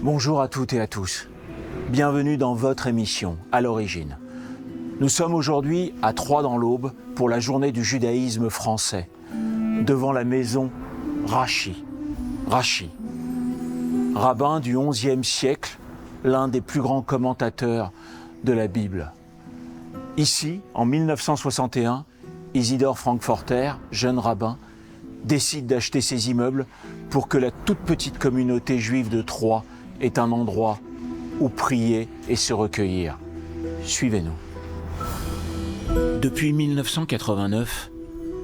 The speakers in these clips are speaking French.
Bonjour à toutes et à tous. Bienvenue dans votre émission, À l'origine. Nous sommes aujourd'hui à Troyes dans l'Aube pour la journée du judaïsme français, devant la maison Rachi. Rachi, rabbin du XIe siècle, l'un des plus grands commentateurs de la Bible. Ici, en 1961, Isidore Frankforter, jeune rabbin, décide d'acheter ces immeubles pour que la toute petite communauté juive de Troyes ait un endroit où prier et se recueillir. Suivez-nous. Depuis 1989,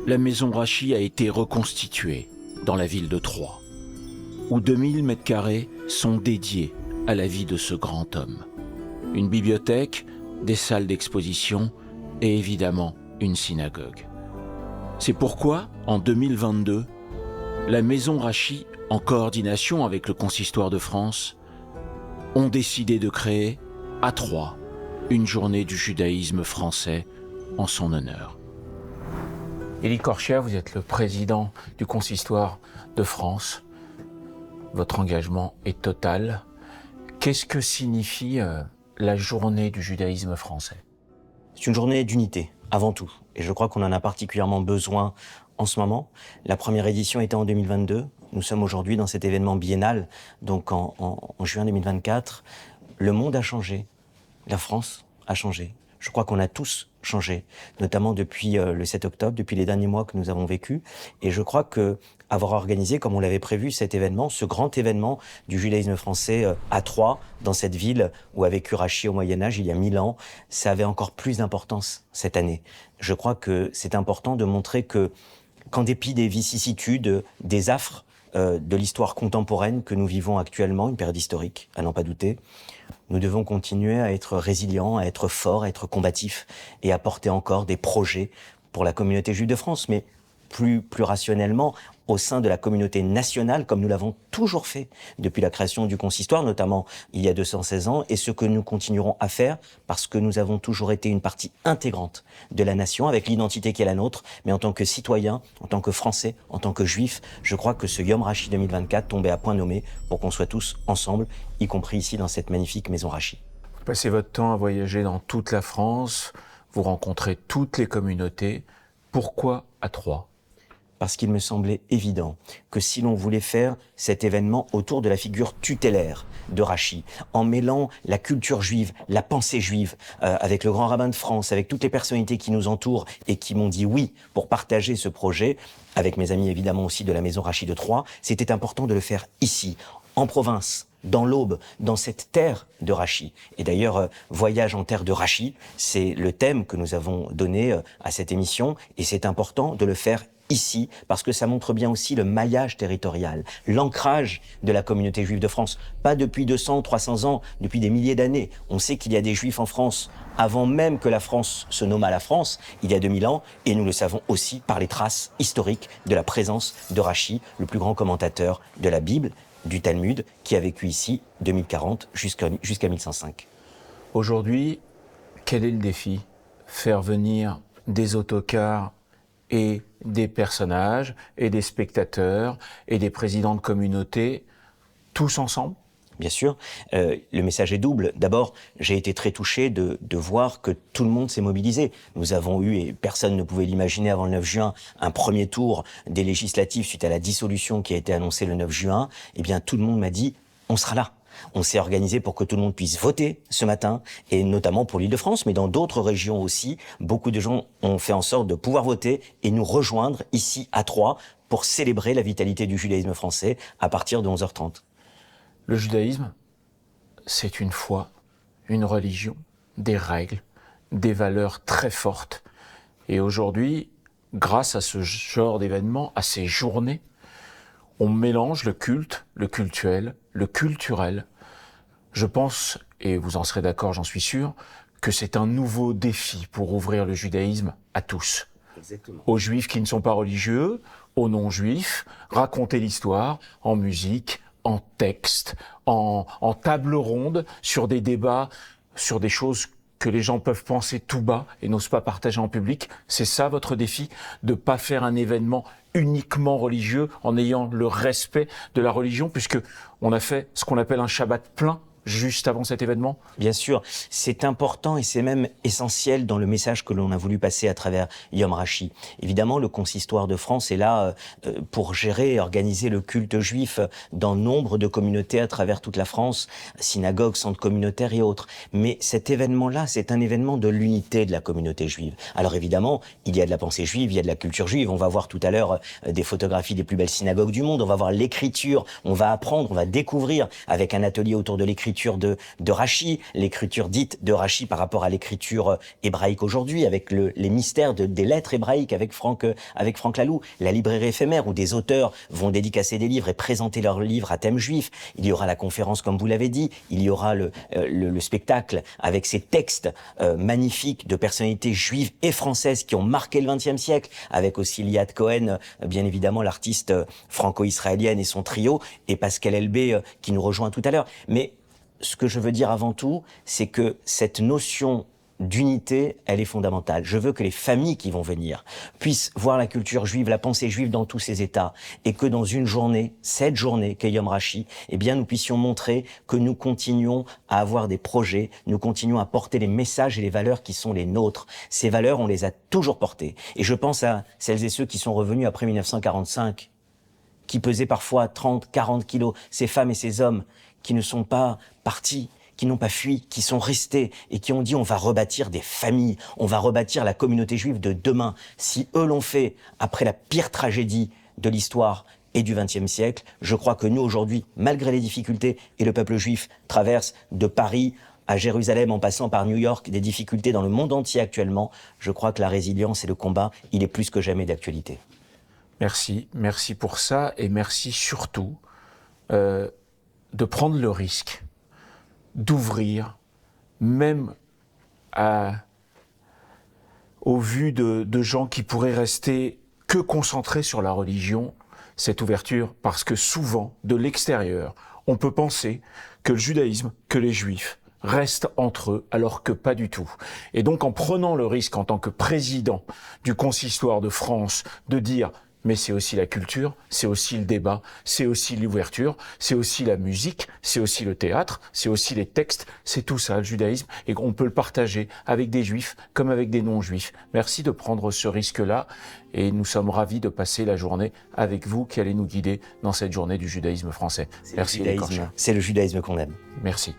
la maison Rachi a été reconstituée dans la ville de Troyes, où 2000 mètres carrés sont dédiés à la vie de ce grand homme. Une bibliothèque, des salles d'exposition et évidemment une synagogue. C'est pourquoi, en 2022, la maison Rachi, en coordination avec le Consistoire de France, ont décidé de créer, à Troyes, une journée du judaïsme français en son honneur. Élie Korcher, vous êtes le président du Consistoire de France. Votre engagement est total. Qu'est-ce que signifie la journée du judaïsme français ? C'est une journée d'unité, avant tout. Et je crois qu'on en a particulièrement besoin en ce moment. La première édition était en 2022. Nous sommes aujourd'hui dans cet événement biennal, donc en juin 2024. Le monde a changé. La France a changé. Je crois qu'on a tous changé, notamment depuis le 7 octobre, depuis les derniers mois que nous avons vécus. Et je crois que avoir organisé, comme on l'avait prévu, cet événement, ce grand événement du judaïsme français à Troyes, dans cette ville où a vécu Rachi au Moyen-Âge, il y a 1000 ans, ça avait encore plus d'importance cette année. Je crois que c'est important de montrer que, qu'en dépit des vicissitudes, des affres de l'histoire contemporaine que nous vivons actuellement, une période historique, à n'en pas douter, nous devons continuer à être résilients, à être forts, à être combatifs et à porter encore des projets pour la communauté juive de France, mais plus rationnellement au sein de la communauté nationale, comme nous l'avons toujours fait depuis la création du consistoire, notamment il y a 216 ans, et ce que nous continuerons à faire parce que nous avons toujours été une partie intégrante de la nation, avec l'identité qui est la nôtre, mais en tant que citoyens, en tant que Français, en tant que Juifs, je crois que ce Yom Rachi 2024 tombait à point nommé pour qu'on soit tous ensemble, y compris ici dans cette magnifique maison Rachi. Vous passez votre temps à voyager dans toute la France, vous rencontrez toutes les communautés. Pourquoi à Troyes ? Parce qu'il me semblait évident que si l'on voulait faire cet événement autour de la figure tutélaire de Rachi, en mêlant la culture juive, la pensée juive, avec le grand rabbin de France, avec toutes les personnalités qui nous entourent et qui m'ont dit oui pour partager ce projet, avec mes amis évidemment aussi de la maison Rachi de Troyes, c'était important de le faire ici, en province, dans l'Aube, dans cette terre de Rachi. Et d'ailleurs, Voyage en terre de Rachi, c'est le thème que nous avons donné à cette émission, et c'est important de le faire ici, parce que ça montre bien aussi le maillage territorial, l'ancrage de la communauté juive de France. Pas depuis 200, 300 ans, depuis des milliers d'années. On sait qu'il y a des juifs en France avant même que la France se nommât la France, il y a 2000 ans, et nous le savons aussi par les traces historiques de la présence de Rachi, le plus grand commentateur de la Bible, du Talmud, qui a vécu ici 2040 jusqu'à 1105. Aujourd'hui, quel est le défi ? Faire venir des autocars et des personnages, et des spectateurs, et des présidents de communautés, tous ensemble ? Bien sûr, le message est double. D'abord, j'ai été très touché de voir que tout le monde s'est mobilisé. Nous avons eu, et personne ne pouvait l'imaginer avant le 9 juin, un premier tour des législatives suite à la dissolution qui a été annoncée le 9 juin. Eh bien, tout le monde m'a dit, on sera là. On s'est organisé pour que tout le monde puisse voter ce matin, et notamment pour l'Île-de-France, mais dans d'autres régions aussi. Beaucoup de gens ont fait en sorte de pouvoir voter et nous rejoindre ici à Troyes pour célébrer la vitalité du judaïsme français à partir de 11h30. Le judaïsme, c'est une foi, une religion, des règles, des valeurs très fortes. Et aujourd'hui, grâce à ce genre d'événements, à ces journées, on mélange le culte, le cultuel, le culturel. Je pense, et vous en serez d'accord, j'en suis sûr, que c'est un nouveau défi pour ouvrir le judaïsme à tous. Exactement. Aux juifs qui ne sont pas religieux, aux non-juifs, raconter l'histoire en musique, en texte, en table ronde, sur des débats, sur des choses que les gens peuvent penser tout bas et n'osent pas partager en public. C'est ça votre défi, de pas faire un événement uniquement religieux, en ayant le respect de la religion, puisque on a fait ce qu'on appelle un Shabbat plein juste avant cet événement? Bien sûr, c'est important et c'est même essentiel dans le message que l'on a voulu passer à travers Yom Rashi. Évidemment, le Consistoire de France est là pour gérer et organiser le culte juif dans nombre de communautés à travers toute la France, synagogues, centres communautaires et autres. Mais cet événement-là, c'est un événement de l'unité de la communauté juive. Alors évidemment, il y a de la pensée juive, il y a de la culture juive. On va voir tout à l'heure des photographies des plus belles synagogues du monde. On va voir l'écriture, on va apprendre, on va découvrir avec un atelier autour de l'écriture de Rashi, l'écriture dite de Rashi par rapport à l'écriture hébraïque aujourd'hui, avec les mystères des lettres hébraïques avec Franck Laloux, la librairie éphémère où des auteurs vont dédicacer des livres et présenter leurs livres à thème juif. Il y aura la conférence, comme vous l'avez dit, il y aura le spectacle avec ces textes magnifiques de personnalités juives et françaises qui ont marqué le XXe siècle, avec aussi Liat Cohen, bien évidemment l'artiste franco-israélienne et son trio, et Pascal Elbé qui nous rejoint tout à l'heure. Mais ce que je veux dire avant tout, c'est que cette notion d'unité, elle est fondamentale. Je veux que les familles qui vont venir puissent voir la culture juive, la pensée juive dans tous ses états, et que dans une journée, cette journée qu'est Yom Rashi, eh bien, nous puissions montrer que nous continuons à avoir des projets, nous continuons à porter les messages et les valeurs qui sont les nôtres. Ces valeurs, on les a toujours portées. Et je pense à celles et ceux qui sont revenus après 1945, qui pesaient parfois 30, 40 kilos, ces femmes et ces hommes qui ne sont pas partis, qui n'ont pas fui, qui sont restés et qui ont dit on va rebâtir des familles, on va rebâtir la communauté juive de demain. Si eux l'ont fait après la pire tragédie de l'histoire et du XXe siècle, je crois que nous aujourd'hui, malgré les difficultés, et le peuple juif traverse de Paris à Jérusalem en passant par New York, des difficultés dans le monde entier actuellement, je crois que la résilience et le combat, il est plus que jamais d'actualité. Merci pour ça et merci surtout de prendre le risque d'ouvrir, même au vu de gens qui pourraient rester que concentrés sur la religion, cette ouverture, parce que souvent, de l'extérieur, on peut penser que le judaïsme, que les juifs restent entre eux, alors que pas du tout. Et donc, en prenant le risque en tant que président du Consistoire de France de dire mais c'est aussi la culture, c'est aussi le débat, c'est aussi l'ouverture, c'est aussi la musique, c'est aussi le théâtre, c'est aussi les textes, c'est tout ça, le judaïsme, et on peut le partager avec des juifs comme avec des non-juifs. Merci de prendre ce risque-là, et nous sommes ravis de passer la journée avec vous qui allez nous guider dans cette journée du judaïsme français. Merci. C'est le judaïsme qu'on aime. Merci.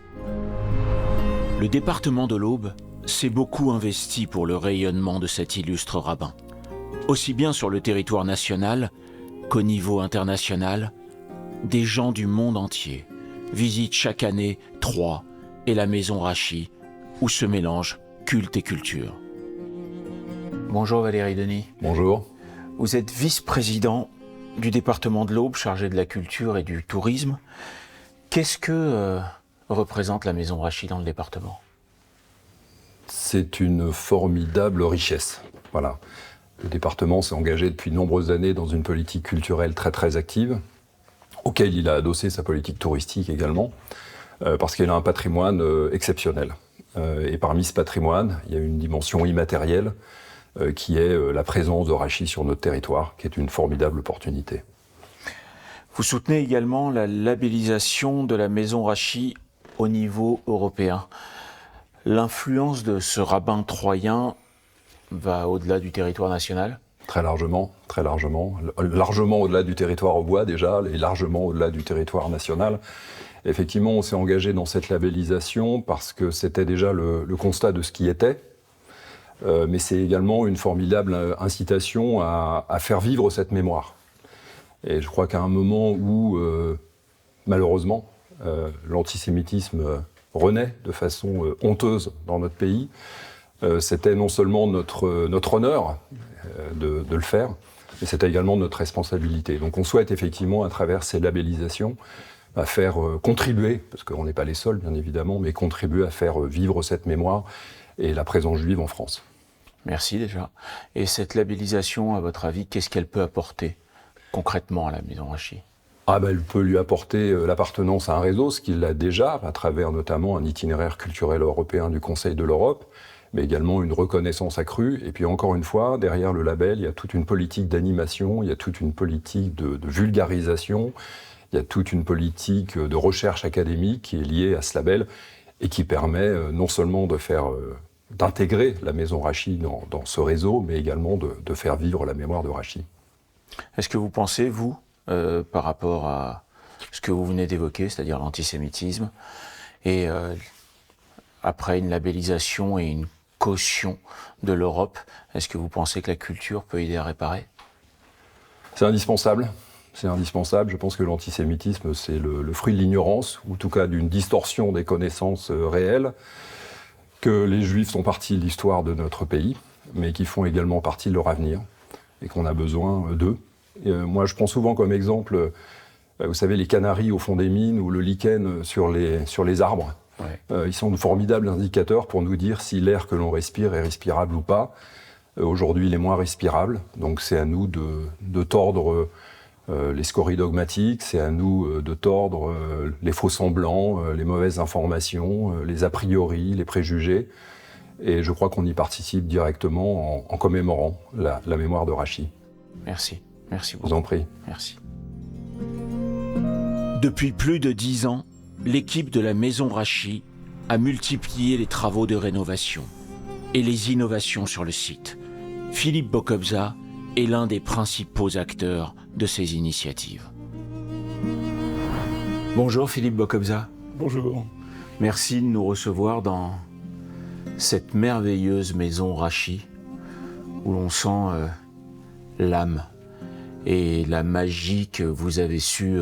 Le département de l'Aube s'est beaucoup investi pour le rayonnement de cet illustre rabbin. Aussi bien sur le territoire national qu'au niveau international, des gens du monde entier visitent chaque année Troyes et la maison Rashi, où se mélangent culte et culture. Bonjour Valérie Denis. Bonjour. Vous êtes vice-président du département de l'Aube, chargé de la culture et du tourisme. Qu'est-ce que représente la maison Rashi dans le département? C'est une formidable richesse. Voilà. Le département s'est engagé depuis de nombreuses années dans une politique culturelle très très active, auquel il a adossé sa politique touristique également, parce qu'il a un patrimoine exceptionnel. Et parmi ce patrimoine, il y a une dimension immatérielle qui est la présence de Rashi sur notre territoire, qui est une formidable opportunité. Vous soutenez également la labellisation de la maison Rashi au niveau européen. L'influence de ce rabbin troyen va au-delà du territoire national? Très largement, très largement. Largement au-delà du territoire aubois déjà, et largement au-delà du territoire national. Effectivement, on s'est engagé dans cette labellisation parce que c'était déjà le constat de ce qui était, mais c'est également une formidable incitation à faire vivre cette mémoire. Et je crois qu'à un moment où, malheureusement, l'antisémitisme renaît de façon honteuse dans notre pays, c'était non seulement notre honneur de le faire, mais c'était également notre responsabilité. Donc on souhaite effectivement, à travers ces labellisations, à faire contribuer, parce qu'on n'est pas les seuls bien évidemment, mais contribuer à faire vivre cette mémoire et la présence juive en France. Merci déjà. Et cette labellisation, à votre avis, qu'est-ce qu'elle peut apporter concrètement à la maison Rashi? Elle peut lui apporter l'appartenance à un réseau, ce qu'il a déjà, à travers notamment un itinéraire culturel européen du Conseil de l'Europe, mais également une reconnaissance accrue. Et puis encore une fois, derrière le label, il y a toute une politique d'animation, il y a toute une politique de vulgarisation, il y a toute une politique de recherche académique qui est liée à ce label et qui permet non seulement d'intégrer la Maison Rachy dans ce réseau, mais également de faire vivre la mémoire de Rachy. Est-ce que vous pensez, vous, par rapport à ce que vous venez d'évoquer, c'est-à-dire l'antisémitisme, et après une labellisation et une caution de l'Europe, est-ce que vous pensez que la culture peut aider à réparer ? C'est indispensable. C'est indispensable. Je pense que l'antisémitisme, c'est le fruit de l'ignorance, ou en tout cas d'une distorsion des connaissances réelles, que les Juifs sont partie de l'histoire de notre pays, mais qui font également partie de leur avenir, et qu'on a besoin d'eux. Moi, je prends souvent comme exemple, vous savez, les canaris au fond des mines ou le lichen sur les arbres. Ouais. Ils sont de formidables indicateurs pour nous dire si l'air que l'on respire est respirable ou pas. Aujourd'hui, il est moins respirable, donc c'est à nous de tordre les scories dogmatiques, c'est à nous de tordre les faux-semblants, les mauvaises informations, les a priori, les préjugés. Et je crois qu'on y participe directement en commémorant la mémoire de Rachy. Merci. Merci beaucoup. Je vous en prie. Merci. Depuis plus de 10 ans, l'équipe de la Maison Rachy a multiplié les travaux de rénovation et les innovations sur le site. Philippe Bokobza est l'un des principaux acteurs de ces initiatives. Bonjour Philippe Bokobza. Bonjour. Merci de nous recevoir dans cette merveilleuse Maison Rachy où l'on sent l'âme et la magie que vous avez su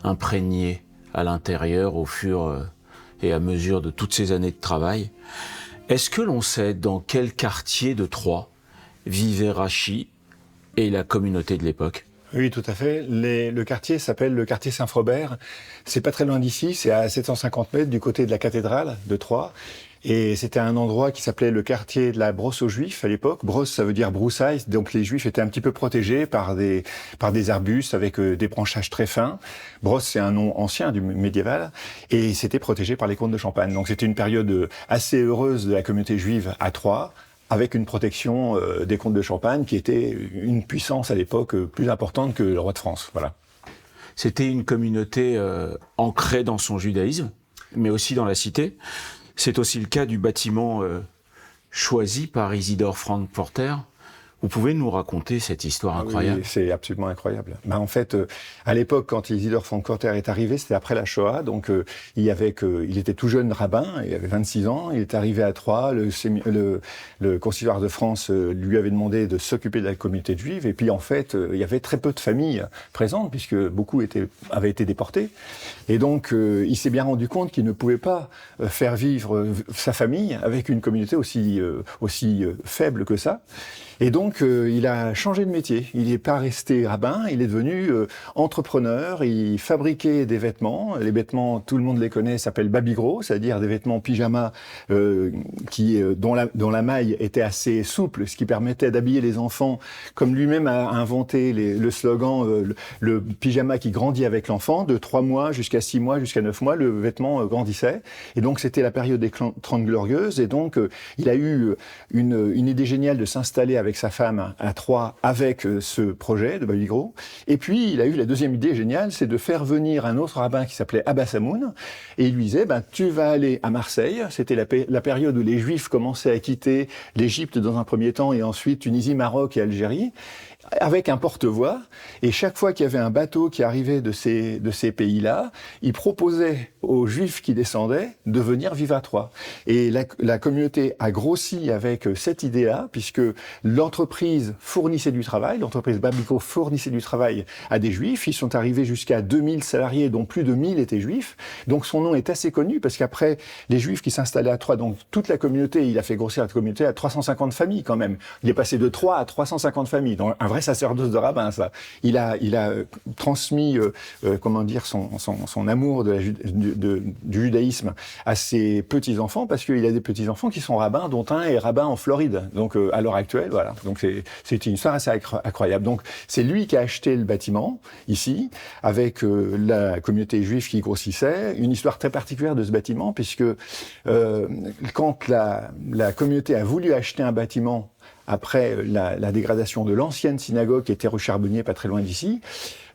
imprégner à l'intérieur au fur et à mesure de toutes ces années de travail. Est-ce que l'on sait dans quel quartier de Troyes vivait Rachy et la communauté de l'époque ? Oui, tout à fait. Le quartier s'appelle le quartier Saint-Frobert. C'est pas très loin d'ici, c'est à 750 mètres du côté de la cathédrale de Troyes. Et c'était un endroit qui s'appelait le quartier de la brosse aux Juifs à l'époque. Brosse, ça veut dire broussailles. Donc les Juifs étaient un petit peu protégés par des arbustes avec des branchages très fins. Brosse, c'est un nom ancien du médiéval. Et c'était protégé par les comtes de Champagne. Donc c'était une période assez heureuse de la communauté juive à Troyes, avec une protection des comtes de Champagne qui était une puissance à l'époque plus importante que le roi de France. Voilà. C'était une communauté ancrée dans son judaïsme, mais aussi dans la cité. C'est aussi le cas du bâtiment choisi par Isidore Frankforter. Vous pouvez nous raconter cette histoire incroyable ? Oui, c'est absolument incroyable. En fait, à l'époque, quand Isidore Frankforter est arrivé, c'était après la Shoah, donc il était tout jeune rabbin, il avait 26 ans, il est arrivé à Troyes, le consistoire de France lui avait demandé de s'occuper de la communauté juive, et puis en fait, il y avait très peu de familles présentes, puisque beaucoup avaient été déportés, et donc il s'est bien rendu compte qu'il ne pouvait pas faire vivre sa famille avec une communauté aussi faible que ça. Et donc, il a changé de métier. Il n'est pas resté rabbin, il est devenu entrepreneur. Il fabriquait des vêtements. Les vêtements, tout le monde les connaît, s'appellent babygros, c'est-à-dire des vêtements pyjamas dont la maille était assez souple, ce qui permettait d'habiller les enfants, comme lui-même a inventé le slogan le pyjama qui grandit avec l'enfant, de 3 mois jusqu'à 6 mois, jusqu'à 9 mois, le vêtement grandissait. Et donc, c'était la période des 30 Glorieuses. Et donc, il a eu une idée géniale de s'installer avec sa femme à Troyes avec ce projet de babygros. Et puis, il a eu la deuxième idée géniale, c'est de faire venir un autre rabbin qui s'appelait Abba Samoun. Et il lui disait, tu vas aller à Marseille. C'était la période où les Juifs commençaient à quitter l'Égypte dans un premier temps et ensuite Tunisie, Maroc et Algérie, avec un porte-voix. Et chaque fois qu'il y avait un bateau qui arrivait de ces pays-là, il proposait aux Juifs qui descendaient de venir vivre à Troyes. Et la communauté a grossi avec cette idée-là, puisque l'entreprise fournissait du travail, l'entreprise Babygros fournissait du travail à des Juifs. Ils sont arrivés jusqu'à 2000 salariés, dont plus de 1000 étaient Juifs. Donc son nom est assez connu, parce qu'après, les Juifs qui s'installaient à Troyes, donc toute la communauté, il a fait grossir la communauté à 350 familles quand même. Il est passé de 3 à 350 familles, dans un vrai sacerdoce de rabbin, ça. Il a transmis, son amour du judaïsme à ses petits-enfants, parce qu'il a des petits-enfants qui sont rabbins, dont un est rabbin en Floride. Donc, à l'heure actuelle, voilà. Donc, c'est une histoire assez incroyable. Donc, c'est lui qui a acheté le bâtiment, ici, avec la communauté juive qui grossissait. Une histoire très particulière de ce bâtiment, puisque quand la communauté a voulu acheter un bâtiment après la dégradation de l'ancienne synagogue qui était rue Charbonnier, pas très loin d'ici,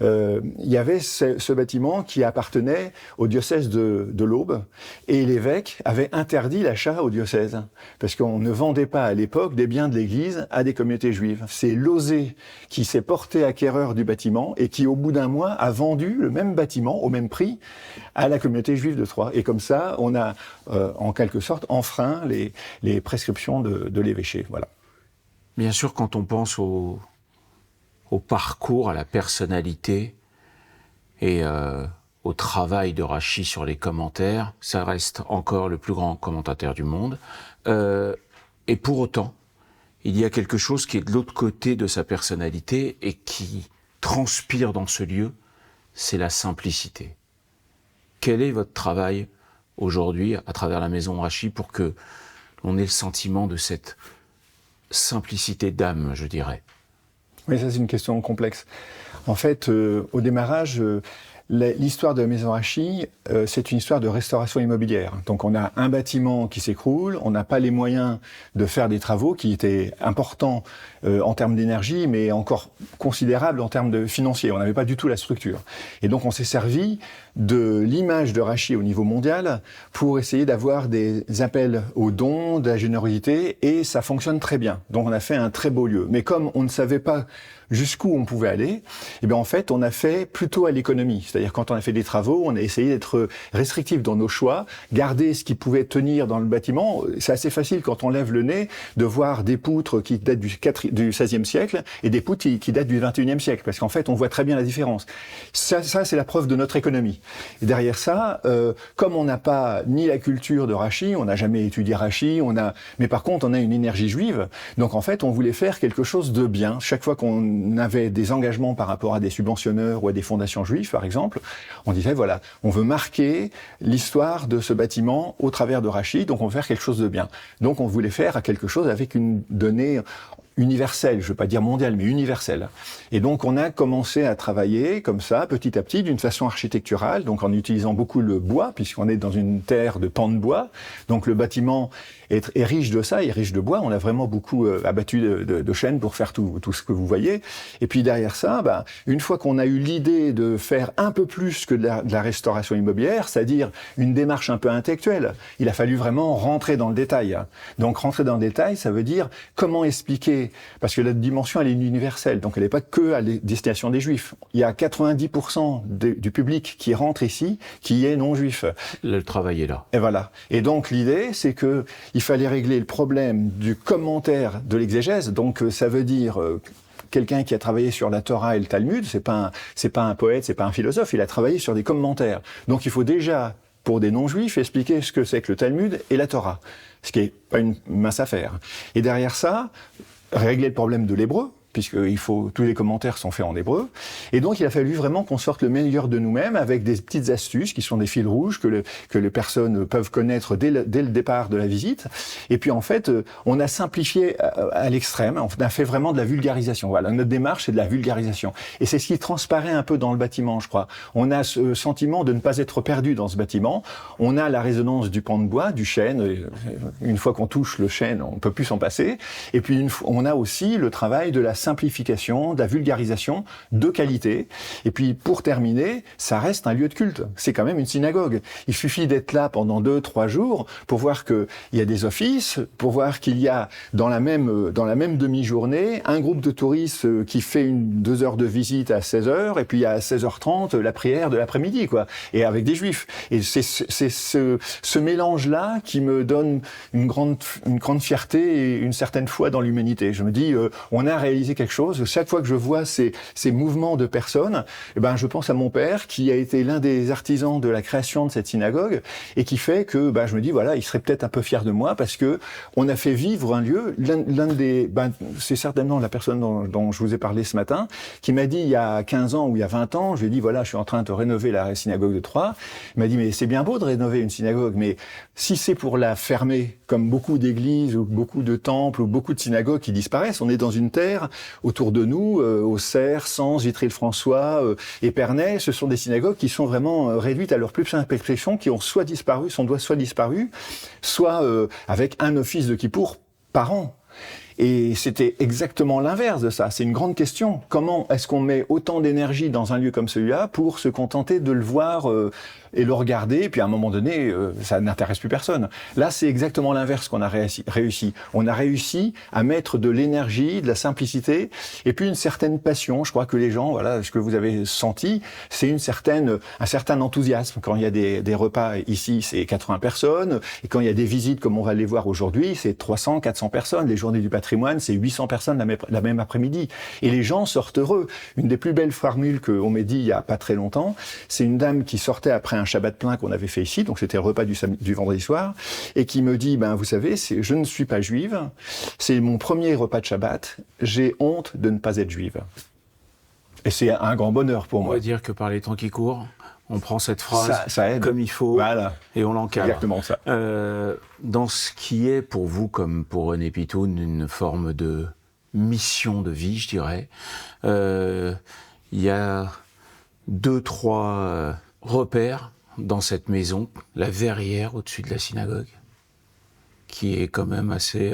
il y avait ce bâtiment qui appartenait au diocèse de l'Aube, et l'évêque avait interdit l'achat au diocèse, parce qu'on ne vendait pas à l'époque des biens de l'Église à des communautés juives. C'est Lozé qui s'est porté acquéreur du bâtiment et qui, au bout d'un mois, a vendu le même bâtiment au même prix à la communauté juive de Troyes. Et comme ça, on a, en quelque sorte, enfreint les prescriptions de l'évêché. Voilà. Bien sûr, quand on pense au parcours, à la personnalité et au travail de Rachid sur les commentaires, ça reste encore le plus grand commentateur du monde. Et pour autant, il y a quelque chose qui est de l'autre côté de sa personnalité et qui transpire dans ce lieu, c'est la simplicité. Quel est votre travail aujourd'hui à travers la Maison Rachid pour que l'on ait le sentiment de cette simplicité d'âme, je dirais? Oui, ça c'est une question complexe. En fait, au démarrage, l'histoire de la Maison Rachid, c'est une histoire de restauration immobilière. Donc on a un bâtiment qui s'écroule, on n'a pas les moyens de faire des travaux qui étaient importants en termes d'énergie, mais encore considérables en termes de financiers. On n'avait pas du tout la structure. Et donc on s'est servi de l'image de Rachid au niveau mondial pour essayer d'avoir des appels aux dons, de la générosité, et ça fonctionne très bien. Donc on a fait un très beau lieu. Mais comme on ne savait pas jusqu'où on pouvait aller, eh bien en fait, on a fait plutôt à l'économie. C'est-à-dire quand on a fait des travaux, on a essayé d'être restrictif dans nos choix, garder ce qui pouvait tenir dans le bâtiment. C'est assez facile quand on lève le nez de voir des poutres qui datent du XVIe siècle et des poutres qui datent du XXIe siècle, parce qu'en fait, on voit très bien la différence. Ça c'est la preuve de notre économie. Et derrière ça, comme on n'a pas ni la culture de Rachid, on n'a jamais étudié Rachid, mais par contre, on a une énergie juive. Donc en fait, on voulait faire quelque chose de bien. Chaque fois qu'on avait des engagements par rapport à des subventionneurs ou à des fondations juives, par exemple, on disait, voilà, on veut marquer l'histoire de ce bâtiment au travers de Rachid, donc on veut faire quelque chose de bien. Donc on voulait faire quelque chose avec une donnée universelle, je ne veux pas dire mondiale, mais universelle. Et donc on a commencé à travailler comme ça, petit à petit, d'une façon architecturale, donc en utilisant beaucoup le bois, puisqu'on est dans une terre de pans de bois. Donc le bâtiment est riche de ça, est riche de bois. On a vraiment beaucoup abattu de chêne pour faire tout ce que vous voyez. Et puis derrière ça, une fois qu'on a eu l'idée de faire un peu plus que de la restauration immobilière, c'est-à-dire une démarche un peu intellectuelle, il a fallu vraiment rentrer dans le détail. Donc rentrer dans le détail, ça veut dire comment expliquer, parce que la dimension elle est universelle, donc elle n'est pas que à destination des Juifs. Il y a 90% du public qui rentre ici qui est non juif. Le travail est là. Et voilà. Et donc l'idée, c'est que il fallait régler le problème du commentaire de l'exégèse. Donc ça veut dire quelqu'un qui a travaillé sur la Torah et le Talmud, c'est pas un poète, c'est pas un philosophe, il a travaillé sur des commentaires. Donc il faut déjà, pour des non-juifs, expliquer ce que c'est que le Talmud et la Torah, ce qui est pas une mince affaire. Et derrière ça, régler le problème de l'hébreu, puisque tous les commentaires sont faits en hébreu. Et donc, il a fallu vraiment qu'on sorte le meilleur de nous-mêmes avec des petites astuces qui sont des fils rouges que les personnes peuvent connaître dès le départ de la visite. Et puis, en fait, on a simplifié à l'extrême. On a fait vraiment de la vulgarisation. Voilà, notre démarche, c'est de la vulgarisation. Et c'est ce qui transparaît un peu dans le bâtiment, je crois. On a ce sentiment de ne pas être perdu dans ce bâtiment. On a la résonance du pan de bois, du chêne. Une fois qu'on touche le chêne, on ne peut plus s'en passer. Et puis, on a aussi le travail de la simplification, de la vulgarisation de qualité. Et puis, pour terminer, ça reste un lieu de culte. C'est quand même une synagogue. Il suffit d'être là pendant 2-3 jours pour voir qu'il y a des offices, pour voir qu'il y a dans la même demi-journée un groupe de touristes qui fait 2 heures de visite à 16h et puis à 16h30 la prière de l'après-midi, quoi. Et avec des juifs. Et c'est ce mélange-là qui me donne une grande fierté et une certaine foi dans l'humanité. Je me dis, on a réalisé réalisé quelque chose. Chaque fois que je vois ces mouvements de personnes, eh ben, je pense à mon père qui a été l'un des artisans de la création de cette synagogue et qui fait que je me dis, voilà, il serait peut-être un peu fier de moi parce que on a fait vivre un lieu. C'est certainement la personne dont je vous ai parlé ce matin qui m'a dit il y a 15 ans ou il y a 20 ans, je lui ai dit, voilà, je suis en train de rénover la synagogue de Troyes. Il m'a dit, mais c'est bien beau de rénover une synagogue, mais si c'est pour la fermer, comme beaucoup d'églises ou beaucoup de temples ou beaucoup de synagogues qui disparaissent, on est dans une terre autour de nous, Auxerre, Sens, Vitry-le-François, Épernay, ce sont des synagogues qui sont vraiment réduites à leur plus simple expression, qui ont soit disparu, soit disparu, soit avec un office de Kippour par an. Et c'était exactement l'inverse de ça. C'est une grande question. Comment est-ce qu'on met autant d'énergie dans un lieu comme celui-là pour se contenter de le voir et le regarder, et puis à un moment donné, ça n'intéresse plus personne. Là, c'est exactement l'inverse qu'on a réussi. On a réussi à mettre de l'énergie, de la simplicité, et puis une certaine passion. Je crois que les gens, voilà, ce que vous avez senti, c'est un certain enthousiasme. Quand il y a des repas ici, c'est 80 personnes, et quand il y a des visites, comme on va les voir aujourd'hui, c'est 300, 400 personnes. Les journées du patrimoine, c'est 800 personnes la même après-midi. Et les gens sortent heureux. Une des plus belles formules qu'on m'a dit il y a pas très longtemps, c'est une dame qui sortait après un Shabbat plein qu'on avait fait ici, donc c'était le repas du vendredi soir, et qui me dit, vous savez, je ne suis pas juive, c'est mon premier repas de Shabbat, j'ai honte de ne pas être juive. Et c'est un grand bonheur pour moi. On va dire que par les temps qui courent, on prend cette phrase ça aide. Comme il faut, voilà. Et on l'encadre. Exactement ça. Dans ce qui est pour vous, comme pour René Pitoun, une forme de mission de vie, je dirais, il y a 2-3 repères dans cette maison, la verrière au-dessus de la synagogue, qui est quand même assez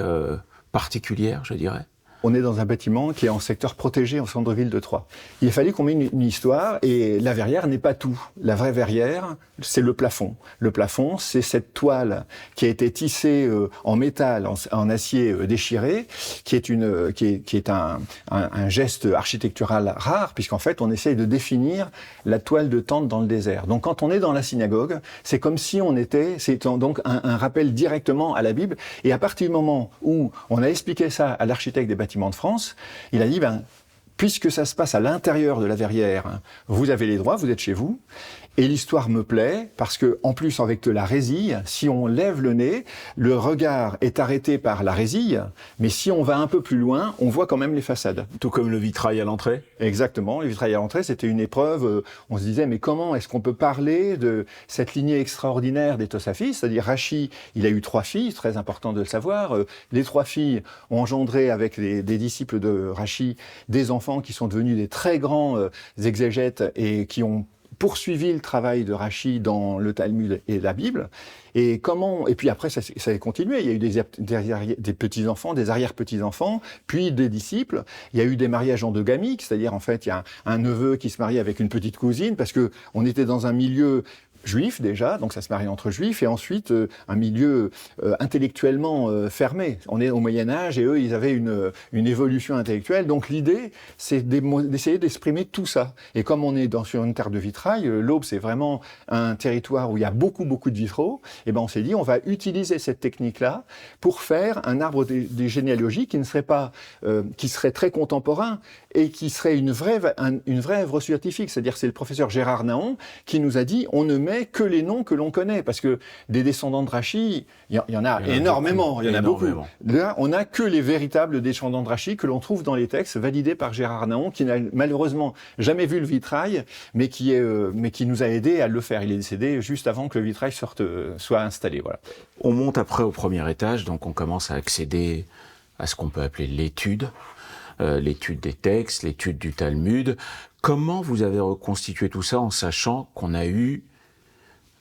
particulière, je dirais. On est dans un bâtiment qui est en secteur protégé au centre-ville de Troyes. Il a fallu qu'on mette une histoire, et la verrière n'est pas tout. La vraie verrière, c'est le plafond. Le plafond, c'est cette toile qui a été tissée en métal, en acier déchiré, qui est un geste architectural rare, puisqu'en fait, on essaye de définir la toile de tente dans le désert. Donc, quand on est dans la synagogue, c'est comme si c'est donc un rappel directement à la Bible. Et à partir du moment où on a expliqué ça à l'architecte des bâtiments de France, il a dit, puisque ça se passe à l'intérieur de la verrière, vous avez les droits, vous êtes chez vous. Et l'histoire me plaît parce que, en plus, avec de la résille, si on lève le nez, le regard est arrêté par la résille, mais si on va un peu plus loin, on voit quand même les façades. Tout comme le vitrail à l'entrée ? Exactement, le vitrail à l'entrée, c'était une épreuve. On se disait, mais comment est-ce qu'on peut parler de cette lignée extraordinaire des Tosafis ? C'est-à-dire, Rachi, il a eu 3 filles, très important de le savoir. Les 3 filles ont engendré, avec des disciples de Rachi, des enfants qui sont devenus des très grands exégètes et qui ont poursuivi le travail de Rachi dans le Talmud et la Bible. Et puis après, ça a continué. Il y a eu des petits-enfants, des arrière-petits-enfants, puis des disciples. Il y a eu des mariages endogamiques, c'est-à-dire, en fait, il y a un neveu qui se marie avec une petite cousine, parce que on était dans un milieu juif déjà, donc ça se marie entre juifs, et ensuite un milieu intellectuellement fermé. On est au Moyen-Âge, et eux, ils avaient une évolution intellectuelle. Donc l'idée, c'est d'essayer d'exprimer tout ça. Et comme on est sur une terre de vitrail, l'Aube, c'est vraiment un territoire où il y a beaucoup, beaucoup de vitraux, et on s'est dit, on va utiliser cette technique-là pour faire un arbre des généalogies qui serait très contemporain, et qui serait une vraie œuvre scientifique. C'est-à-dire, c'est le professeur Gérard Naon qui nous a dit, on ne met que les noms que l'on connaît, parce que des descendants de Rachi, il y en a énormément, il y en a beaucoup. Là, on n'a que les véritables descendants de Rachi que l'on trouve dans les textes validés par Gérard Naon, qui n'a malheureusement jamais vu le vitrail, mais qui nous a aidés à le faire. Il est décédé juste avant que le vitrail soit installé. Voilà. On monte après au premier étage, donc on commence à accéder à ce qu'on peut appeler l'étude des textes, l'étude du Talmud. Comment vous avez reconstitué tout ça en sachant qu'on a eu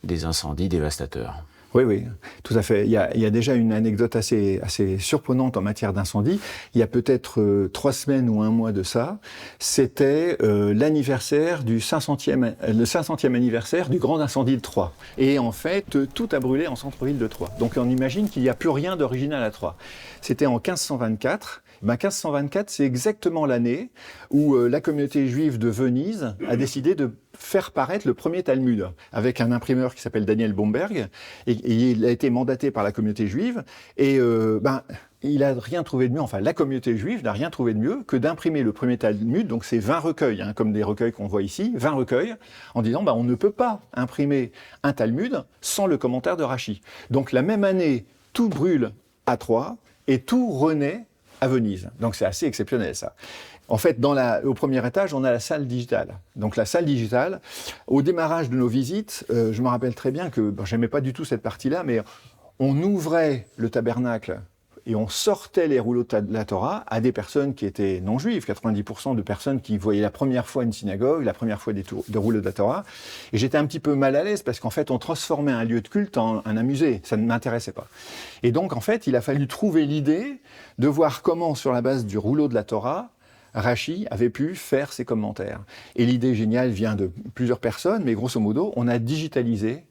des incendies dévastateurs ? Oui, tout à fait. Il y a déjà une anecdote assez surprenante en matière d'incendie. Il y a peut-être 3 semaines ou 1 mois de ça. C'était l'anniversaire le 500e anniversaire du grand incendie de Troyes. Et en fait, tout a brûlé en centre-ville de Troyes. Donc on imagine qu'il n'y a plus rien d'original à Troyes. C'était en 1524. 1524, c'est exactement l'année où la communauté juive de Venise a décidé de faire paraître le premier Talmud, avec un imprimeur qui s'appelle Daniel Bomberg, et il a été mandaté par la communauté juive, et il n'a rien trouvé de mieux, enfin la communauté juive n'a rien trouvé de mieux que d'imprimer le premier Talmud, donc c'est 20 recueils, hein, comme des recueils qu'on voit ici, 20 recueils, en disant on ne peut pas imprimer un Talmud sans le commentaire de Rachi. Donc la même année, tout brûle à Troyes et tout renaît à Venise. Donc c'est assez exceptionnel ça. En fait, au premier étage, on a la salle digitale. Donc la salle digitale, au démarrage de nos visites, je me rappelle très bien que, j'aimais pas du tout cette partie-là, mais on ouvrait le tabernacle et on sortait les rouleaux de la Torah à des personnes qui étaient non juives, 90% de personnes qui voyaient la première fois une synagogue, la première fois des rouleaux de la Torah. Et j'étais un petit peu mal à l'aise parce qu'en fait, on transformait un lieu de culte en un musée. Ça ne m'intéressait pas. Et donc, en fait, il a fallu trouver l'idée de voir comment, sur la base du rouleau de la Torah, Rachi avait pu faire ses commentaires. Et l'idée géniale vient de plusieurs personnes, mais grosso modo, on a digitalisé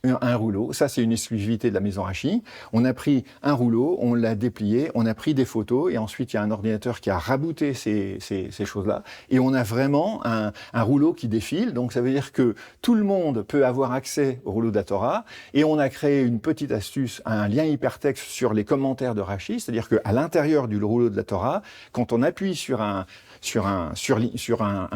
un rouleau. Ça, c'est une exclusivité de la maison Rachi. On a pris un rouleau, on l'a déplié, on a pris des photos, et ensuite, il y a un ordinateur qui a rabooté ces choses-là. Et on a vraiment un rouleau qui défile. Donc, ça veut dire que tout le monde peut avoir accès au rouleau de la Torah. Et on a créé une petite astuce, un lien hypertexte sur les commentaires de Rachi. C'est-à-dire qu'à l'intérieur du rouleau de la Torah, quand on appuie sur un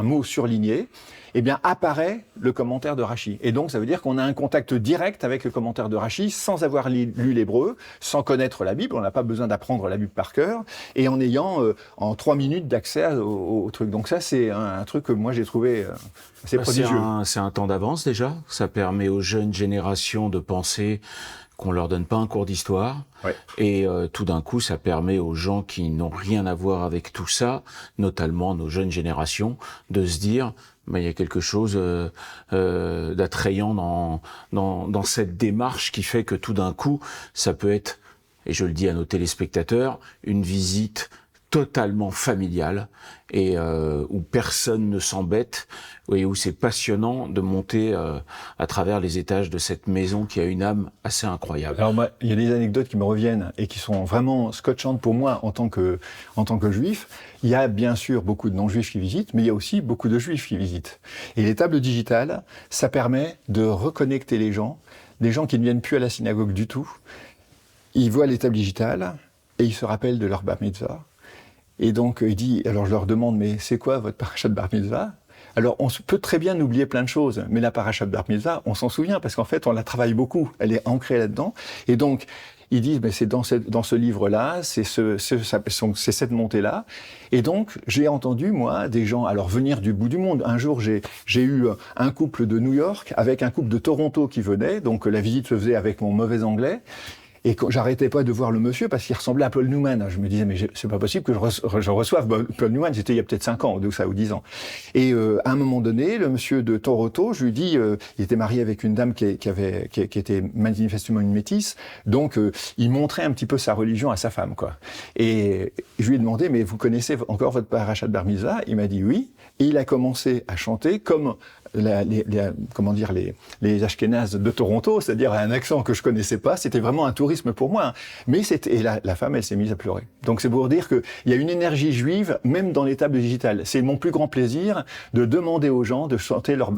mot surligné, eh bien, apparaît le commentaire de Rachi. Et donc, ça veut dire qu'on a un contact direct avec le commentaire de Rachi sans avoir lu l'hébreu, sans connaître la Bible. On n'a pas besoin d'apprendre la Bible par cœur, et en ayant en 3 minutes d'accès au truc. Donc ça, c'est un truc que moi, j'ai trouvé assez prodigieux. C'est un temps d'avance déjà. Ça permet aux jeunes générations de penser qu'on leur donne pas un cours d'histoire. Ouais. Et tout d'un coup, ça permet aux gens qui n'ont rien à voir avec tout ça, notamment nos jeunes générations, de se dire il y a quelque chose d'attrayant dans cette démarche qui fait que tout d'un coup, ça peut être, et je le dis à nos téléspectateurs, une visite totalement familiale et où personne ne s'embête et où c'est passionnant de monter à travers les étages de cette maison qui a une âme assez incroyable. Alors moi, il y a des anecdotes qui me reviennent et qui sont vraiment scotchantes pour moi en tant que juif. Il y a bien sûr beaucoup de non-juifs qui visitent, mais il y a aussi beaucoup de juifs qui visitent. Et les tables digitales, ça permet de reconnecter les gens, des gens qui ne viennent plus à la synagogue du tout. Ils voient les tables digitales et ils se rappellent de leur bar mitzvah. Et donc, alors je leur demande, mais c'est quoi votre parachat de bar mitzvah? Alors, on peut très bien oublier plein de choses, mais la parachat de bar mitzvah, on s'en souvient, parce qu'en fait, on la travaille beaucoup, elle est ancrée là-dedans. Et donc, ils disent, mais c'est dans ce livre-là, c'est cette montée-là. Et donc, j'ai entendu, moi, des gens, alors venir du bout du monde. Un jour, j'ai eu un couple de New York avec un couple de Toronto qui venait, donc la visite se faisait avec mon mauvais anglais. Et j'arrêtais pas de voir le monsieur parce qu'il ressemblait à Paul Newman. Je me disais, mais c'est pas possible que je reçoive Paul Newman. C'était il y a peut-être 5 ans, ou 10 ans. Et à un moment donné, le monsieur de Toronto, je lui dis, il était marié avec une dame qui était manifestement une métisse. Donc, il montrait un petit peu sa religion à sa femme, quoi. Et je lui ai demandé, mais vous connaissez encore votre parachat de bar mitzvah? Il m'a dit oui. Et il a commencé à chanter comme les Ashkénazes de Toronto, c'est-à-dire un accent que je connaissais pas. C'était vraiment un tourisme pour moi. Mais et la femme, elle s'est mise à pleurer. Donc c'est pour dire qu'il y a une énergie juive, même dans les tables digitales. C'est mon plus grand plaisir de demander aux gens de chanter leur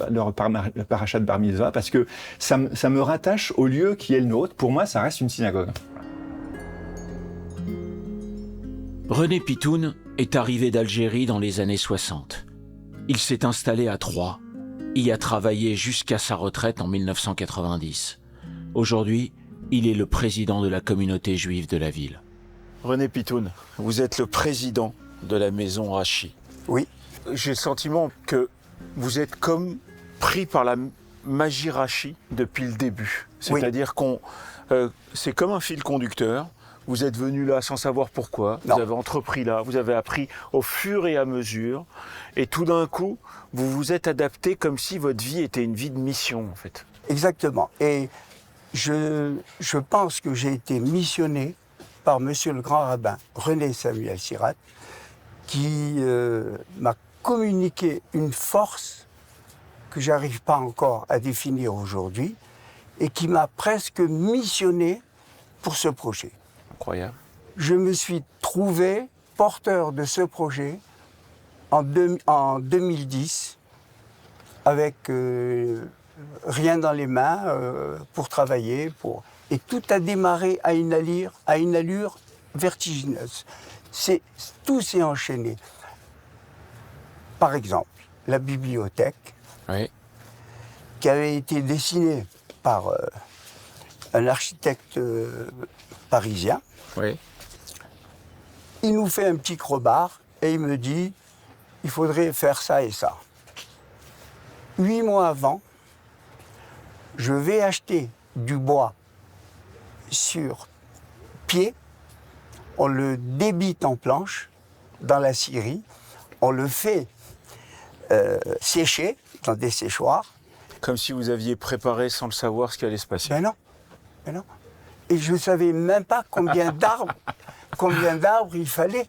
parachat de bar mitzvah, parce que ça me rattache au lieu qui est le nôtre. Pour moi, ça reste une synagogue. René Pitoun est arrivé d'Algérie dans les années 60. Il s'est installé à Troyes, y a travaillé jusqu'à sa retraite en 1990. Aujourd'hui, il est le président de la communauté juive de la ville. René Pitoun, vous êtes le président de la maison Rachi. Oui. J'ai le sentiment que vous êtes comme pris par la magie Rachi depuis le début. C'est-à-dire c'est comme un fil conducteur. Vous êtes venu là sans savoir pourquoi, vous avez entrepris là, vous avez appris au fur et à mesure, et tout d'un coup, vous vous êtes adapté comme si votre vie était une vie de mission, en fait. Exactement. Et je pense que j'ai été missionné par monsieur le grand rabbin René Samuel Sirat, qui m'a communiqué une force que j'arrive pas encore à définir aujourd'hui, et qui m'a presque missionné pour ce projet. Incroyable. Je me suis trouvé porteur de ce projet en 2010, avec rien dans les mains pour travailler. Et tout a démarré à une allure vertigineuse. Tout s'est enchaîné. Par exemple, la bibliothèque, Oui. qui avait été dessinée par un architecte parisien. Oui. Il nous fait un petit crowbar et il me dit il faudrait faire ça et ça. 8 mois avant, je vais acheter du bois sur pied, on le débite en planches dans la scierie, on le fait sécher dans des séchoirs. Comme si vous aviez préparé sans le savoir ce qui allait se passer. Ben non. Et je ne savais même pas combien d'arbres il fallait.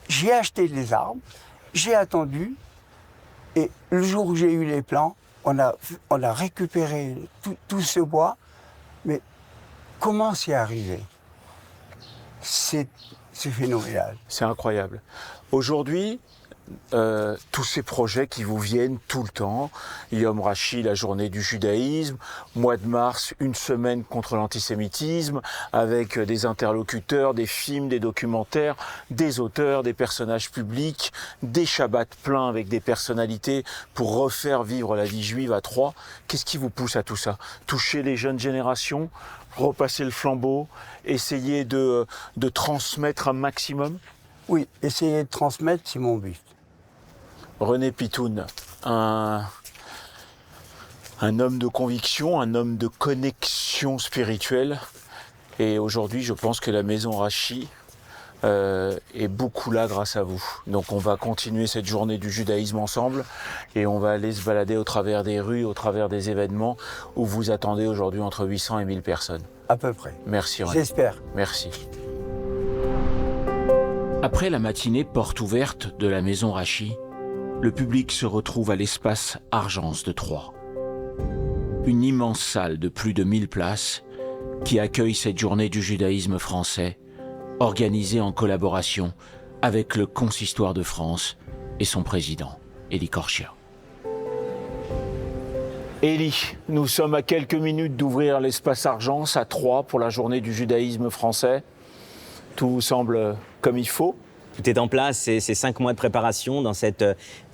J'ai acheté les arbres, j'ai attendu, et le jour où j'ai eu les plans, on a récupéré tout ce bois. Mais comment c'est arrivé? C'est phénoménal. C'est incroyable. Aujourd'hui, tous ces projets qui vous viennent tout le temps, Yom Rashi, la journée du judaïsme, mois de mars, une semaine contre l'antisémitisme, avec des interlocuteurs, des films, des documentaires, des auteurs, des personnages publics, des shabbats pleins avec des personnalités pour refaire vivre la vie juive à Troyes. Qu'est-ce qui vous pousse à tout ça? Toucher les jeunes générations, repasser le flambeau, essayer de transmettre un maximum? Oui, essayer de transmettre, c'est mon but. René Pitoun, un homme de conviction, un homme de connexion spirituelle. Et aujourd'hui, je pense que la Maison Rashi est beaucoup là grâce à vous. Donc on va continuer cette journée du judaïsme ensemble et on va aller se balader au travers des rues, au travers des événements où vous attendez aujourd'hui entre 800 et 1000 personnes. À peu près. Merci René. J'espère. Merci. Après la matinée porte ouverte de la Maison Rashi, le public se retrouve à l'espace Argence de Troyes. Une immense salle de plus de 1000 places qui accueille cette journée du judaïsme français, organisée en collaboration avec le Consistoire de France et son président, Élie Korchia. Élie, nous sommes à quelques minutes d'ouvrir l'espace Argence à Troyes pour la journée du judaïsme français. Tout semble comme il faut. Tout est en place, c'est 5 mois de préparation dans cet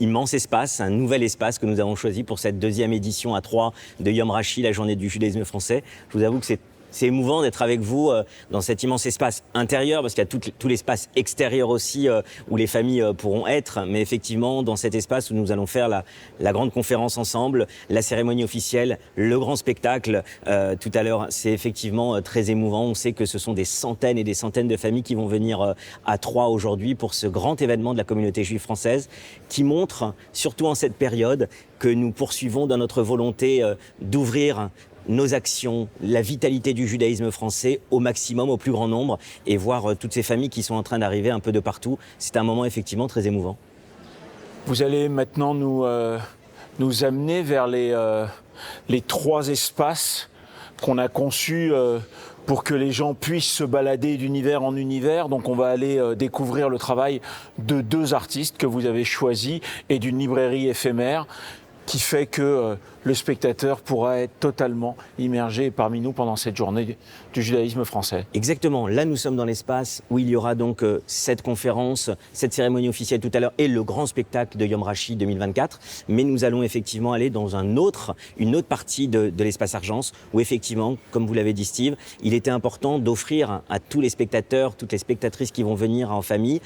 immense espace, un nouvel espace que nous avons choisi pour cette 2e édition à Troyes de Yom Rashi, la journée du judaïsme français. Je vous avoue que c'est émouvant d'être avec vous dans cet immense espace intérieur, parce qu'il y a tout l'espace extérieur aussi où les familles pourront être, mais effectivement dans cet espace où nous allons faire la grande conférence ensemble, la cérémonie officielle, le grand spectacle tout à l'heure, c'est effectivement très émouvant. On sait que ce sont des centaines et des centaines de familles qui vont venir à Troyes aujourd'hui pour ce grand événement de la communauté juive française qui montre, surtout en cette période, que nous poursuivons dans notre volonté d'ouvrir nos actions, la vitalité du judaïsme français au maximum, au plus grand nombre, et voir toutes ces familles qui sont en train d'arriver un peu de partout. C'est un moment effectivement très émouvant. Vous allez maintenant nous amener vers les 3 espaces qu'on a conçus pour que les gens puissent se balader d'univers en univers. Donc on va aller découvrir le travail de 2 artistes que vous avez choisis et d'une librairie éphémère, qui fait que le spectateur pourra être totalement immergé parmi nous pendant cette journée du judaïsme français. Exactement, là nous sommes dans l'espace où il y aura donc cette conférence, cette cérémonie officielle tout à l'heure et le grand spectacle de Yom Rashi 2024. Mais nous allons effectivement aller dans une autre partie de l'espace Argence où effectivement, comme vous l'avez dit Steve, il était important d'offrir à tous les spectateurs, toutes les spectatrices qui vont venir en famille,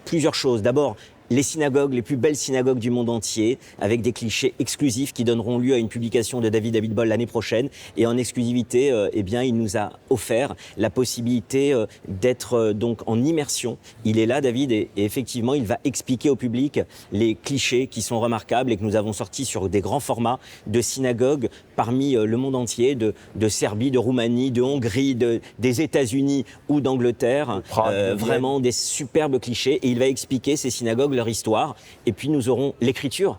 plusieurs choses. D'abord, les synagogues, les plus belles synagogues du monde entier, avec des clichés exclusifs qui donneront lieu à une publication de David Abitbol l'année prochaine. Et en exclusivité, il nous a offert la possibilité d'être donc en immersion. Il est là, David, et effectivement, il va expliquer au public les clichés qui sont remarquables et que nous avons sortis sur des grands formats de synagogues parmi le monde entier, de Serbie, de Roumanie, de Hongrie, des États-Unis ou d'Angleterre. Vraiment des superbes clichés. Et il va expliquer ces synagogues, leur histoire, et puis nous aurons l'écriture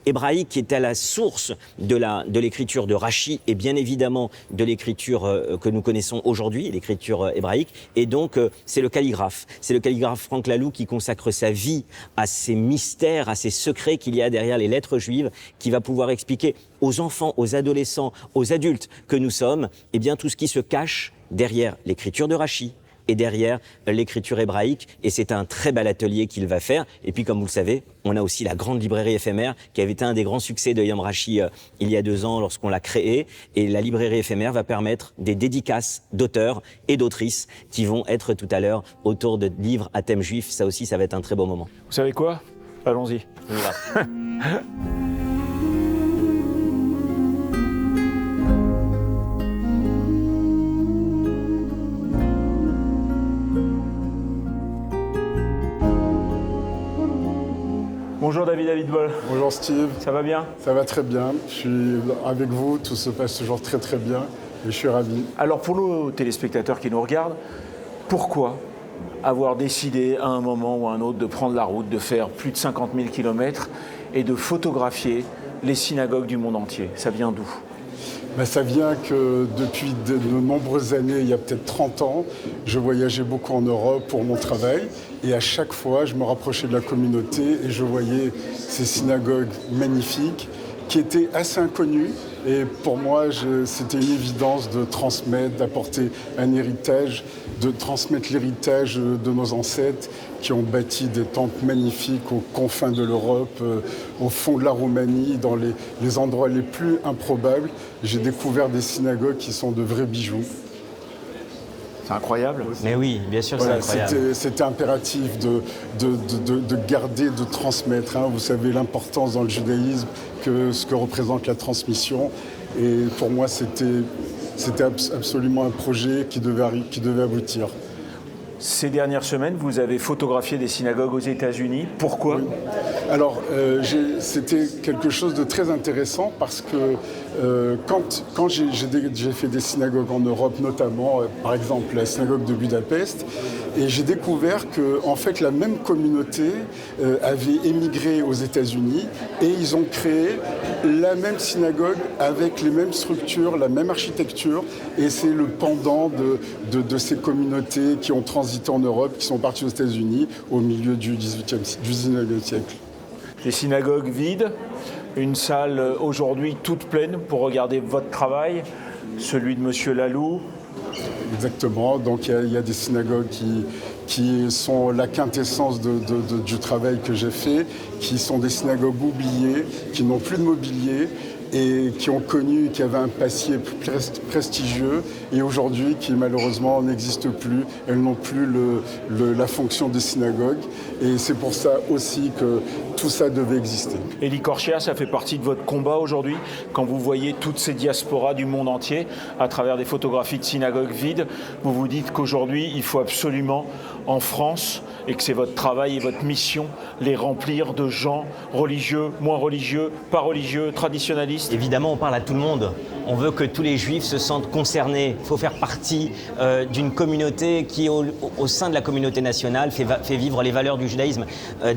hébraïque qui est à la source de l'écriture de Rashi et bien évidemment de l'écriture que nous connaissons aujourd'hui, l'écriture hébraïque, et donc c'est le calligraphe Franck Laloux qui consacre sa vie à ces mystères, à ces secrets qu'il y a derrière les lettres juives, qui va pouvoir expliquer aux enfants, aux adolescents, aux adultes que nous sommes, tout ce qui se cache derrière l'écriture de Rashi, et derrière l'écriture hébraïque. Et c'est un très bel atelier qu'il va faire. Et puis, comme vous le savez, on a aussi la grande librairie éphémère qui avait été un des grands succès de Yom Rashi il y a 2 ans lorsqu'on l'a créée. Et la librairie éphémère va permettre des dédicaces d'auteurs et d'autrices qui vont être tout à l'heure autour de livres à thème juif. Ça aussi, ça va être un très beau moment. Vous savez quoi? Allons-y. On y va. Bonjour David Boll. Bonjour Steve, Ça va bien? ça va très bien. Je suis avec vous, tout se passe toujours très très bien et je suis ravi. Alors pour nos téléspectateurs qui nous regardent, pourquoi avoir décidé à un moment ou à un autre de prendre la route, de faire plus de 50 000 km et de photographier les synagogues du monde entier? Ça vient d'où? Ça vient que depuis de nombreuses années, il y a peut-être 30 ans, je voyageais beaucoup en Europe pour mon travail et à chaque fois, je me rapprochais de la communauté et je voyais ces synagogues magnifiques qui étaient assez inconnues. Et pour moi, c'était une évidence de transmettre, d'apporter un héritage, de transmettre l'héritage de nos ancêtres qui ont bâti des temples magnifiques aux confins de l'Europe, au fond de la Roumanie, dans les endroits les plus improbables. J'ai découvert des synagogues qui sont de vrais bijoux. C'est incroyable. Mais oui, bien sûr, Voilà, c'est incroyable. c'était impératif de garder, de transmettre. Vous savez l'importance dans le judaïsme que ce que représente la transmission. Et pour moi, c'était absolument un projet qui devait aboutir. Ces dernières semaines, vous avez photographié des synagogues aux États-Unis. Pourquoi? Alors, c'était quelque chose de très intéressant parce que quand j'ai fait des synagogues en Europe, notamment, par exemple, la synagogue de Budapest, et j'ai découvert que, en fait, la même communauté avait émigré aux États-Unis et ils ont créé la même synagogue avec les mêmes structures, la même architecture, et c'est le pendant de ces communautés qui ont transité en Europe, qui sont partis aux États-Unis au milieu du 19e siècle. Les synagogues vides, une salle aujourd'hui toute pleine pour regarder votre travail, celui de Monsieur Lalou. Exactement, donc il y a des synagogues qui sont la quintessence du travail que j'ai fait, qui sont des synagogues oubliées, qui n'ont plus de mobilier et qui avaient un passé prestigieux et aujourd'hui qui malheureusement n'existent plus. Elles n'ont plus la fonction de synagogue et c'est pour ça aussi que tout ça devait exister. Élie Korchia, ça fait partie de votre combat aujourd'hui, quand vous voyez toutes ces diasporas du monde entier à travers des photographies de synagogues vides, vous vous dites qu'aujourd'hui il faut absolument en France, et que c'est votre travail et votre mission, les remplir de gens religieux, moins religieux, pas religieux, traditionnalistes. Évidemment, on parle à tout le monde. On veut que tous les juifs se sentent concernés. Il faut faire partie d'une communauté qui, au sein de la communauté nationale, fait vivre les valeurs du judaïsme.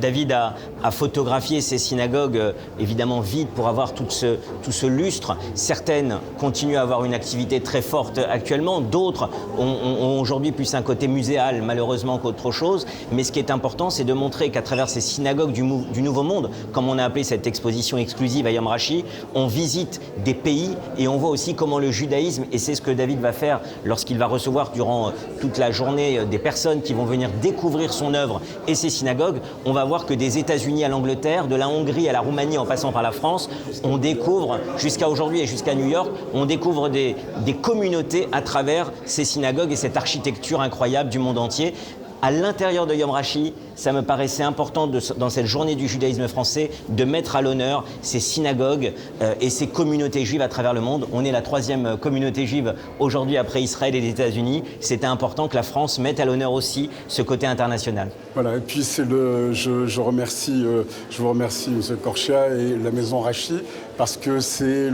David a photographié ces synagogues, évidemment vides, pour avoir tout ce lustre. Certaines continuent à avoir une activité très forte actuellement. D'autres ont aujourd'hui plus un côté muséal, malheureusement, qu'autre chose. Mais ce qui est important, c'est de montrer qu'à travers ces synagogues du Nouveau Monde, comme on a appelé cette exposition exclusive à Yom Rashi, on visite des pays et on voit aussi comment le judaïsme, et c'est ce que David va faire lorsqu'il va recevoir durant toute la journée des personnes qui vont venir découvrir son œuvre et ses synagogues, on va voir que des États-Unis à l'Angleterre, de la Hongrie à la Roumanie en passant par la France, on découvre, jusqu'à aujourd'hui et jusqu'à New York, on découvre des communautés à travers ces synagogues et cette architecture incroyable du monde entier. À l'intérieur de Yom Rashi, ça me paraissait important dans cette journée du judaïsme français de mettre à l'honneur ces synagogues et ces communautés juives à travers le monde. On est la 3e communauté juive aujourd'hui après Israël et les États-Unis. C'était important que la France mette à l'honneur aussi ce côté international. Voilà, et puis je vous remercie M. Korchia et la Maison Rashi parce que c'est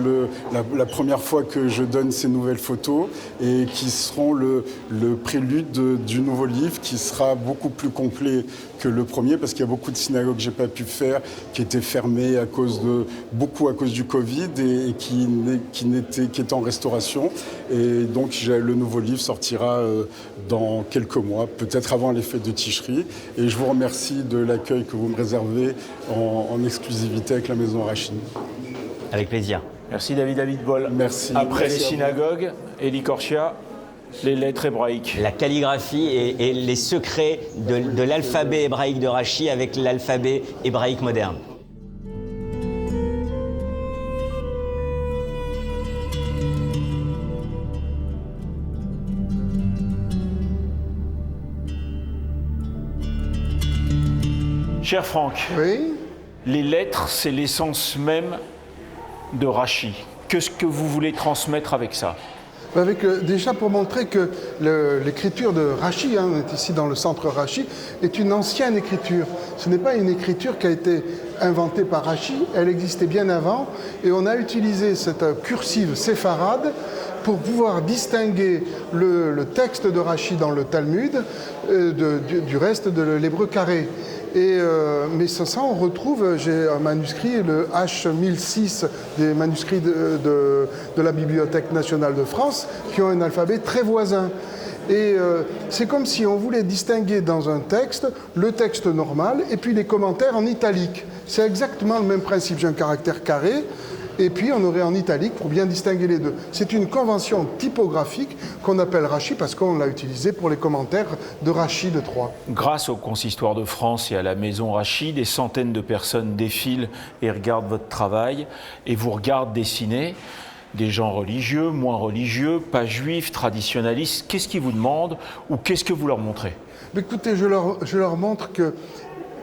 la première fois que je donne ces nouvelles photos et qui seront le prélude du nouveau livre qui sera beaucoup plus complet que le premier parce qu'il y a beaucoup de synagogues que j'ai pas pu faire qui étaient fermées à cause du Covid et qui étaient en restauration et donc le nouveau livre sortira dans quelques mois, peut-être avant les fêtes de Tishri et je vous remercie de l'accueil que vous me réservez en exclusivité avec la Maison Rashi. Avec plaisir. Merci David Boll. Merci. Après Merci les synagogues, Élie Korchia, Les lettres hébraïques. La calligraphie et les secrets de l'alphabet hébraïque de Rachi avec l'alphabet hébraïque moderne. Cher Franck, Oui. les lettres, c'est l'essence même de Rachi. Qu'est-ce que vous voulez transmettre avec ça? Déjà pour montrer que l'écriture de Rachi, on est ici dans le centre Rachi, est une ancienne écriture. Ce n'est pas une écriture qui a été inventée par Rachi, elle existait bien avant et on a utilisé cette cursive séfarade pour pouvoir distinguer le texte de Rachi dans le Talmud du reste de l'hébreu carré. Mais ça, on retrouve, j'ai un manuscrit, le H1006 des manuscrits de la Bibliothèque nationale de France, qui ont un alphabet très voisin. Et c'est comme si on voulait distinguer dans un texte le texte normal et puis les commentaires en italique. C'est exactement le même principe. J'ai un caractère carré, et puis on aurait en italique pour bien distinguer les deux. C'est une convention typographique qu'on appelle Rachi parce qu'on l'a utilisé pour les commentaires de Rachi de Troyes. Grâce au Consistoire de France et à la Maison Rachi, des centaines de personnes défilent et regardent votre travail et vous regardent dessiner. Des gens religieux, moins religieux, pas juifs, traditionnalistes. Qu'est-ce qu'ils vous demandent ou qu'est-ce que vous leur montrez? Mais écoutez, je leur montre que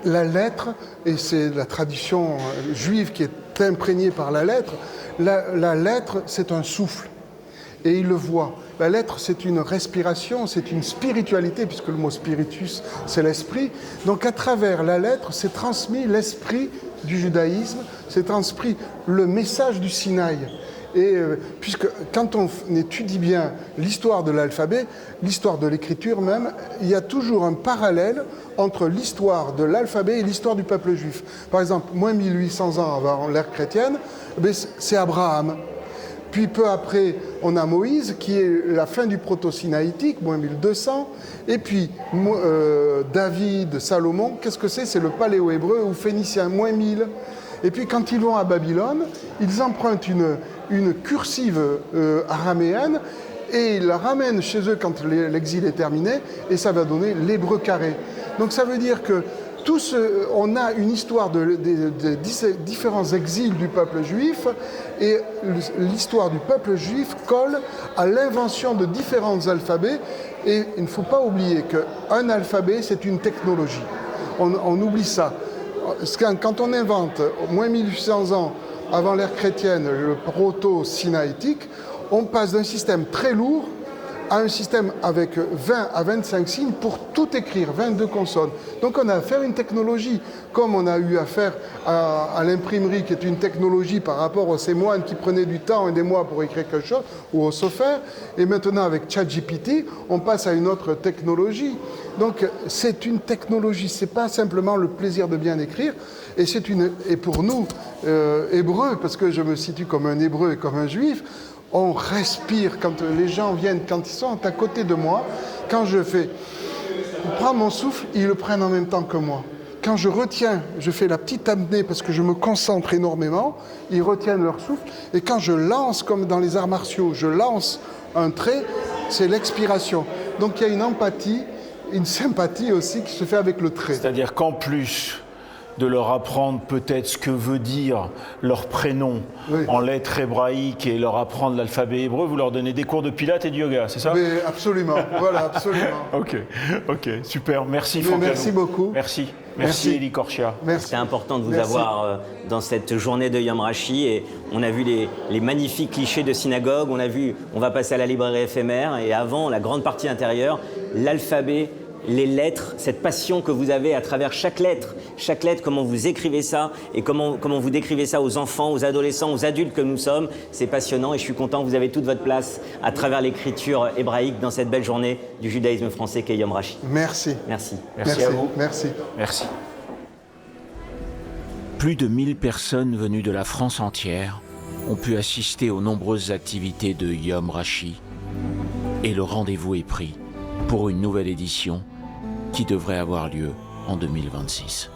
la lettre, et c'est la tradition juive qui est imprégnée par la lettre, la lettre, c'est un souffle. Et ils le voient. La lettre, c'est une respiration, c'est une spiritualité, puisque le mot spiritus, c'est l'esprit. Donc à travers la lettre, c'est transmis l'esprit du judaïsme, c'est transmis le message du Sinaï. Et puisque quand on étudie bien l'histoire de l'alphabet, l'histoire de l'écriture même, il y a toujours un parallèle entre l'histoire de l'alphabet et l'histoire du peuple juif. Par exemple, moins 1800 ans avant l'ère chrétienne, c'est Abraham. Puis peu après, on a Moïse, qui est la fin du proto-sinaïtique, moins 1200. Et puis David, Salomon, qu'est-ce que c'est? C'est le paléo-hébreu ou phénicien, moins 1000. Et puis quand ils vont à Babylone, ils empruntent une cursive araméenne et ils la ramènent chez eux quand l'exil est terminé et ça va donner l'hébreu carré. Donc ça veut dire que on a une histoire des différents exils du peuple juif et l'histoire du peuple juif colle à l'invention de différents alphabets et il ne faut pas oublier qu'un alphabet c'est une technologie. On oublie ça. Quand on invente, moins 1800 ans avant l'ère chrétienne, le proto-sinaïtique, on passe d'un système très lourd à un système avec 20 à 25 signes pour tout écrire, 22 consonnes. Donc on a affaire à une technologie, comme on a eu affaire à l'imprimerie, qui est une technologie par rapport aux ces moines qui prenaient du temps et des mois pour écrire quelque chose, ou au software. Et maintenant avec ChatGPT, on passe à une autre technologie. Donc c'est une technologie, c'est pas simplement le plaisir de bien écrire. Et pour nous, hébreux, parce que je me situe comme un hébreu et comme un juif, on respire quand les gens viennent, quand ils sont à côté de moi. Quand je prends mon souffle, ils le prennent en même temps que moi. Quand je retiens, je fais la petite apnée parce que je me concentre énormément, ils retiennent leur souffle. Et quand je lance, comme dans les arts martiaux, je lance un trait, c'est l'expiration. Donc il y a une empathie, une sympathie aussi qui se fait avec le trait. C'est-à-dire qu'en plus de leur apprendre peut-être ce que veut dire leur prénom en lettres hébraïques et leur apprendre l'alphabet hébreu, vous leur donnez des cours de pilates et de yoga, c'est ça? Mais absolument, voilà, absolument. Ok, super, merci Franck. Merci beaucoup. Merci Elie Korchia. C'était important de vous avoir dans cette journée de Yom Rachi et on a vu les magnifiques clichés de synagogue, on va passer à la librairie éphémère et avant, la grande partie intérieure, l'alphabet, les lettres, cette passion que vous avez à travers chaque lettre, comment vous écrivez ça et comment vous décrivez ça aux enfants, aux adolescents, aux adultes que nous sommes, c'est passionnant et je suis content que vous avez toute votre place à travers l'écriture hébraïque dans cette belle journée du judaïsme français qu'est Yom Rachi. Merci. Merci. Merci à vous. Merci. Plus de 1000 personnes venues de la France entière ont pu assister aux nombreuses activités de Yom Rachi et le rendez-vous est pris pour une nouvelle édition qui devrait avoir lieu en 2026.